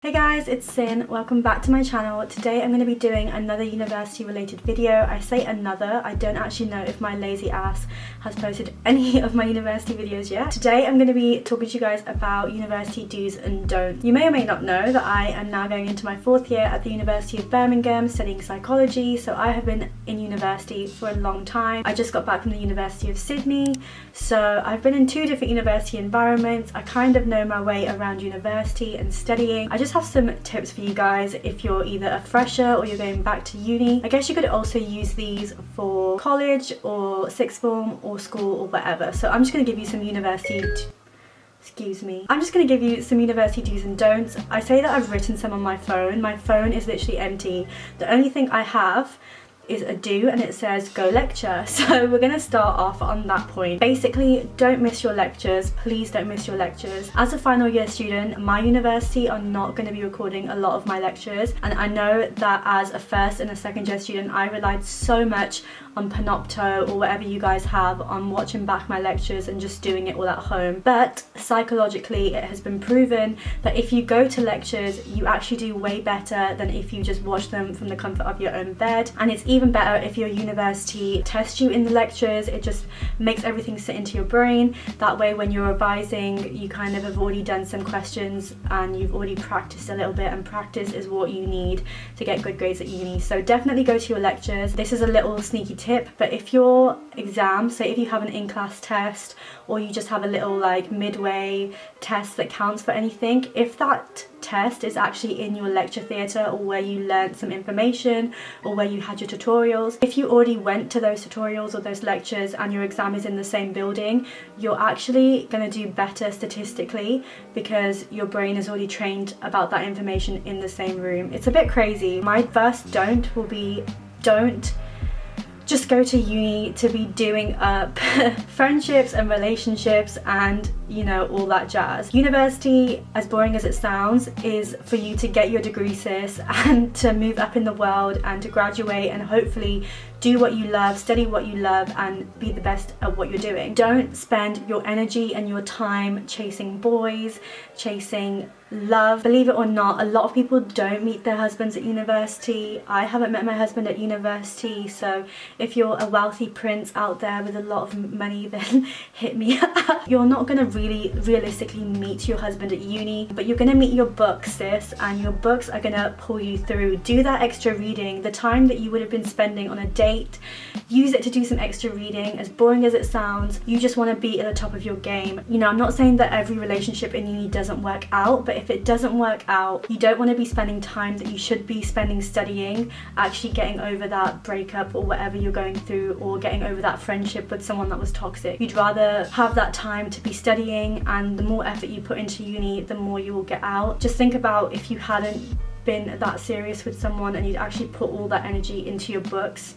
Hey guys, it's Sin. Welcome back to my channel. Today I'm going to be doing another university related video. I say another, I don't actually know if my lazy ass has posted any of my university videos yet. Today I'm going to be talking to you guys about university do's and don'ts. You may or may not know that I am now going into my 4th year at the University of Birmingham studying psychology, so I have been in university for a long time. I just got back from the University of Sydney, so I've been in 2 different university environments. I kind of know my way around university and studying. I just have some tips for you guys if you're either a fresher or you're going back to uni. I guess you could also use these for college or 6th form or school or whatever. So I'm just going to give you some university I'm just going to give you some university do's and don'ts. I say that I've written some on my phone. My phone is literally empty. The only thing I have is a do, and it says go lecture. So we're going to start off on that point. Basically, don't miss your lectures. Please don't miss your lectures. As a final year student, my university are not going to be recording a lot of my lectures, and I know that as a first and a second year student I relied so much on Panopto or whatever you guys have on watching back my lectures and just doing it all at home. But psychologically it has been proven that if you go to lectures you actually do way better than if you just watch them from the comfort of your own bed. And it's even better if your university tests you in the lectures. It just makes everything sit into your brain. That way when you're revising you kind of have already done some questions and you've already practiced a little bit, and practice is what you need to get good grades at uni. So definitely go to your lectures. This is a little sneaky tip, but if your exam, say if you have an in-class test or you just have a little like midway test that counts for anything, if that test is actually in your lecture theatre or where you learned some information or where you had your tutorials, if you already went to those tutorials or those lectures and your exam is in the same building, you're actually going to do better statistically because your brain is already trained about that information in the same room. It's a bit crazy. My first don't will be don't just go to uni to be doing up friendships and relationships and, you know, all that jazz. University, as boring as it sounds, is for you to get your degree, sis, and to move up in the world and to graduate and hopefully do what you love, study what you love, and be the best at what you're doing. Don't spend your energy and your time chasing boys, chasing love. Believe it or not, a lot of people don't meet their husbands at university. I haven't met my husband at university, so if you're a wealthy prince out there with a lot of money, then hit me up. You're not gonna really realistically meet your husband at uni, but you're gonna meet your books, sis, and your books are gonna pull you through. Do that extra reading. The time that you would have been spending on a date, use it to do some extra reading. As boring as it sounds, you just want to be at the top of your game. You know, I'm not saying that every relationship in uni doesn't work out, but if it doesn't work out, you don't want to be spending time that you should be spending studying, actually getting over that breakup or whatever you're going through, or getting over that friendship with someone that was toxic. You'd rather have that time to be studying, and the more effort you put into uni, the more you will get out. Just think about if you hadn't been that serious with someone and you'd actually put all that energy into your books.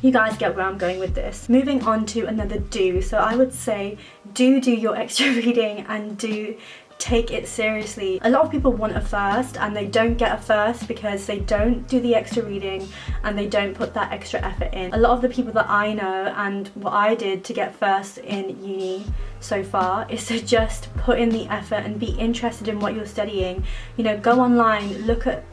You guys get where I'm going with this. Moving on to another do. So I would say do your extra reading and do take it seriously. A lot of people want a first and they don't get a first because they don't do the extra reading and they don't put that extra effort in. A lot of the people that I know and what I did to get first in uni so far is to just put in the effort and be interested in what you're studying. You know, go online, look at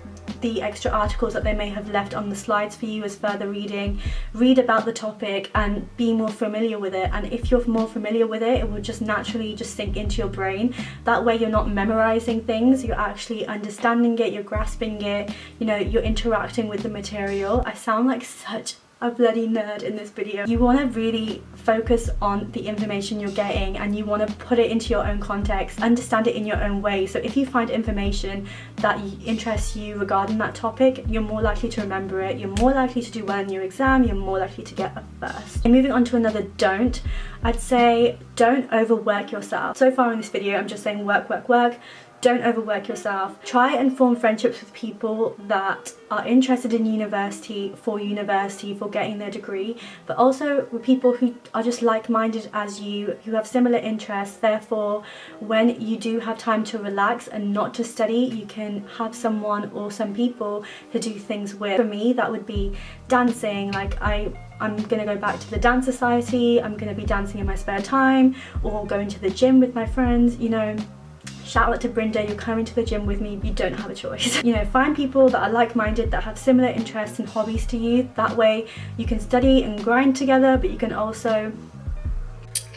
the extra articles that they may have left on the slides for you as further reading, read about the topic and be more familiar with it. And if you're more familiar with it, it will just naturally just sink into your brain. That way you're not memorizing things, you're actually understanding it, you're grasping it, you know, you're interacting with the material. I sound like such a bloody nerd in this video. You want to really focus on the information you're getting and you want to put it into your own context, understand it in your own way. So if you find information that interests you regarding that topic, you're more likely to remember it, you're more likely to do well in your exam, you're more likely to get a first. And moving on to another don't, I'd say don't overwork yourself. So far in this video I'm just saying work, work, work. Don't overwork yourself. Try and form friendships with people that are interested in university, for getting their degree, but also with people who are just like-minded as you, who have similar interests. Therefore, when you do have time to relax and not to study, you can have someone or some people to do things with. For me, that would be dancing. Like I'm gonna go back to the dance society, I'm gonna be dancing in my spare time, or going to the gym with my friends, you know. Shout out to Brenda, you're coming to the gym with me, you don't have a choice. You know, find people that are like-minded, that have similar interests and hobbies to you. That way you can study and grind together, but you can also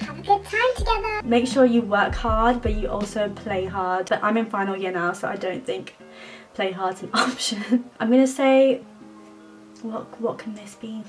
have a good time together. Make sure you work hard, but you also play hard. But I'm in final year now, so I don't think play hard's an option. I'm gonna say, what can this be?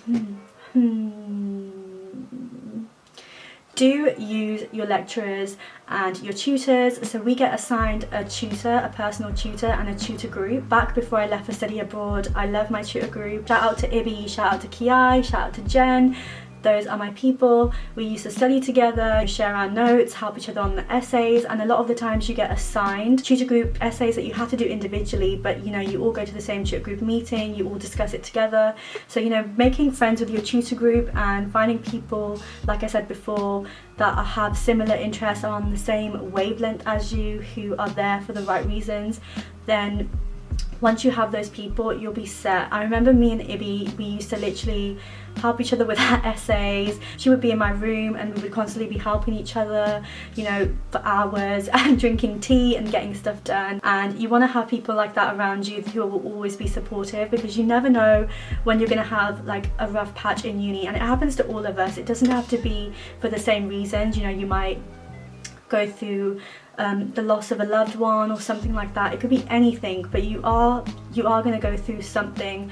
Do use your lecturers and your tutors. So we get assigned a tutor, a personal tutor, and a tutor group. Back before I left for study abroad, I love my tutor group. Shout out to Ibby, shout out to Kiai, shout out to Jen. Those are my people. We used to study together, share our notes, help each other on the essays, and a lot of the times you get assigned tutor group essays that you have to do individually, but you know, you all go to the same tutor group meeting, you all discuss it together. So, you know, making friends with your tutor group and finding people, like I said before, that have similar interests, on the same wavelength as you, who are there for the right reasons, then once you have those people, you'll be set. I remember me and Ibby, we used to literally help each other with our essays. She would be in my room and we would constantly be helping each other, you know, for hours and drinking tea and getting stuff done. And you want to have people like that around you who will always be supportive, because you never know when you're going to have like a rough patch in uni, and it happens to all of us. It doesn't have to be for the same reasons. You know, you might go through the loss of a loved one or something like that. It could be anything, but you are going to go through something,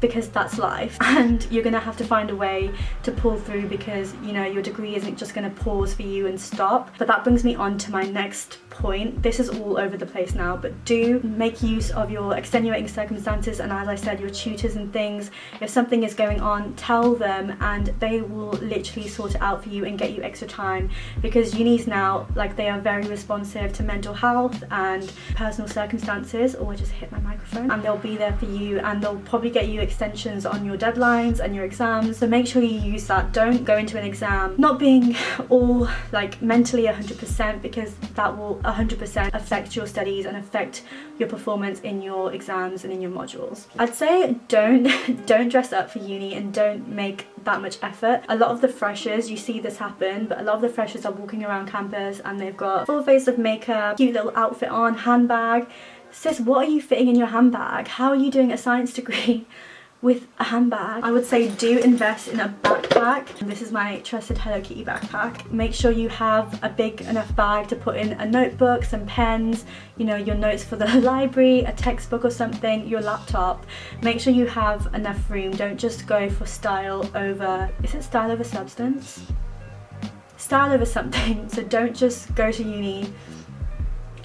because that's life, and you're gonna have to find a way to pull through, because you know, your degree isn't just gonna pause for you and stop. But that brings me on to my next point. This is all over the place now, but do make use of your extenuating circumstances, and as I said, your tutors and things. If something is going on, tell them and they will literally sort it out for you and get you extra time, because unis now, like, they are very responsive to mental health and personal circumstances. Or I just hit my microphone. And they'll be there for you, and they'll probably get you extensions on your deadlines and your exams, so make sure you use that. Don't go into an exam not being all like mentally 100%, because that will 100% affect your studies and affect your performance in your exams and in your modules. I'd say don't dress up for uni and don't make that much effort. A lot of the freshers, you see this happen, but a lot of the freshers are walking around campus and they've got full face of makeup, cute little outfit on, handbag. Sis, what are you fitting in your handbag? How are you doing a science degree with a handbag? I would say do invest in a backpack. This is my trusted Hello Kitty backpack. Make sure you have a big enough bag to put in a notebook, some pens, you know, your notes for the library, a textbook or something, your laptop. Make sure you have enough room. Don't just go for style over, is it style over substance? Style over something. So don't just go to uni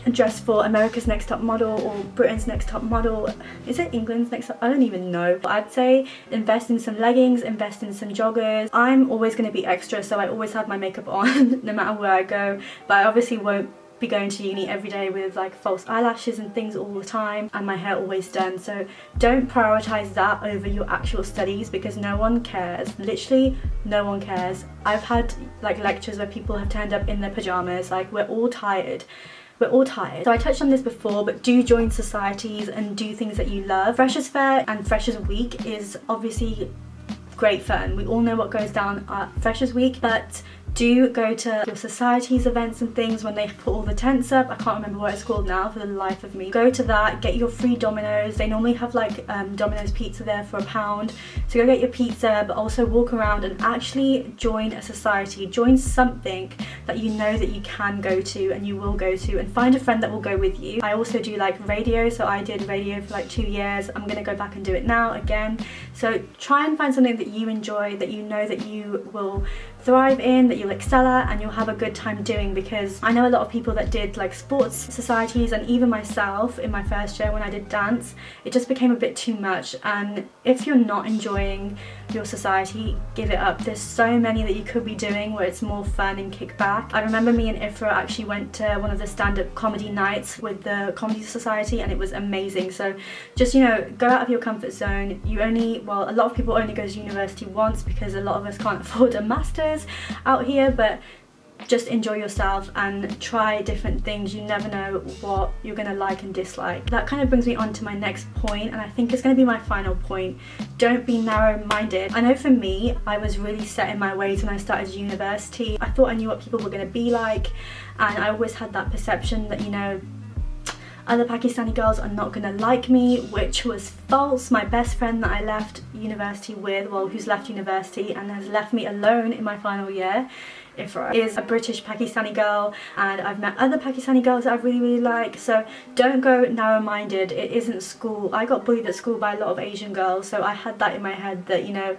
and dress for America's Next Top Model or Britain's Next Top Model. Is it England's Next Top? I don't even know. I'd say invest in some leggings, invest in some joggers. I'm always going to be extra, so I always have my makeup on no matter where I go, but I obviously won't be going to uni every day with like false eyelashes and things all the time, and my hair always done. So don't prioritize that over your actual studies, because no one cares. Literally no one cares. I've had like lectures where people have turned up in their pajamas. Like, we're all tired. We're all tired. So I touched on this before, but do join societies and do things that you love. Freshers Fair and Freshers Week is obviously great fun. We all know what goes down at Freshers Week, but do go to your society's events and things when they put all the tents up. I can't remember what it's called now for the life of me. Go to that, get your free Domino's. They normally have like Domino's pizza there for £1. So go get your pizza, but also walk around and actually join a society. Join something that you know that you can go to and you will go to, and find a friend that will go with you. I also do like radio, so I did radio for like 2 years. I'm gonna go back and do it now again. So try and find something that you enjoy, that you know that you will thrive in, that you'll excel at, and you'll have a good time doing. Because I know a lot of people that did like sports societies, and even myself in my first year when I did dance, it just became a bit too much. And if you're not enjoying your society, give it up. There's so many that you could be doing where it's more fun and kick back. I remember me and Ifra actually went to one of the stand-up comedy nights with the comedy society, and it was amazing. So just, you know, go out of your comfort zone. You only, well, a lot of people only go to university once, because a lot of us can't afford a master's out here, but just enjoy yourself and try different things. You never know what you're gonna like and dislike. That kind of brings me on to my next point, and I think it's gonna be my final point. Don't be narrow-minded. I know for me, I was really set in my ways when I started university. I thought I knew what people were gonna be like, and I always had that perception that, you know, other Pakistani girls are not gonna like me, which was false. My best friend that I left university with, well, who's left university and has left me alone in my final year, is a British Pakistani girl, and I've met other Pakistani girls that I really like. So don't go narrow-minded. It isn't school. I got bullied at school by a lot of Asian girls, so I had that in my head that, you know,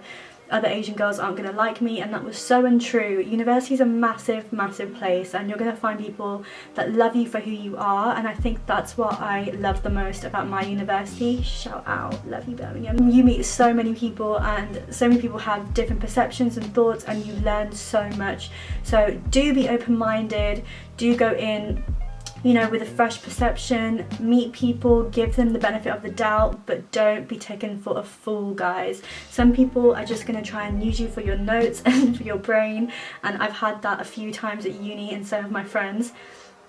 other Asian girls aren't gonna like me, and that was so untrue. University is a massive place, and you're gonna find people that love you for who you are, and I think that's what I love the most about my university. Shout out, love you Birmingham. You meet so many people, and so many people have different perceptions and thoughts, and you learn so much. So do be open-minded, do go in, you know, with a fresh perception, meet people, give them the benefit of the doubt, but don't be taken for a fool, guys. Some people are just gonna try and use you for your notes and for your brain, and I've had that a few times at uni and so have my friends.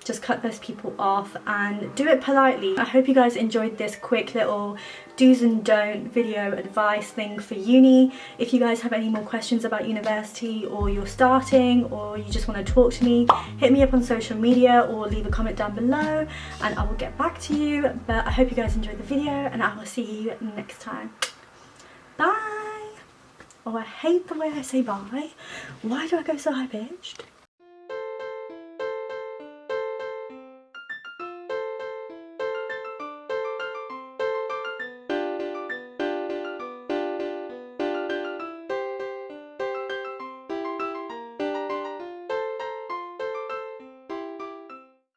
Just cut those people off and do it politely. I hope you guys enjoyed this quick little do's and don't video advice thing for uni. If you guys have any more questions about university, or you're starting, or you just want to talk to me, hit me up on social media or leave a comment down below and I will get back to you. But I hope you guys enjoyed the video, and I will see you next time. Bye! Oh, I hate the way I say bye. Why do I go so high pitched?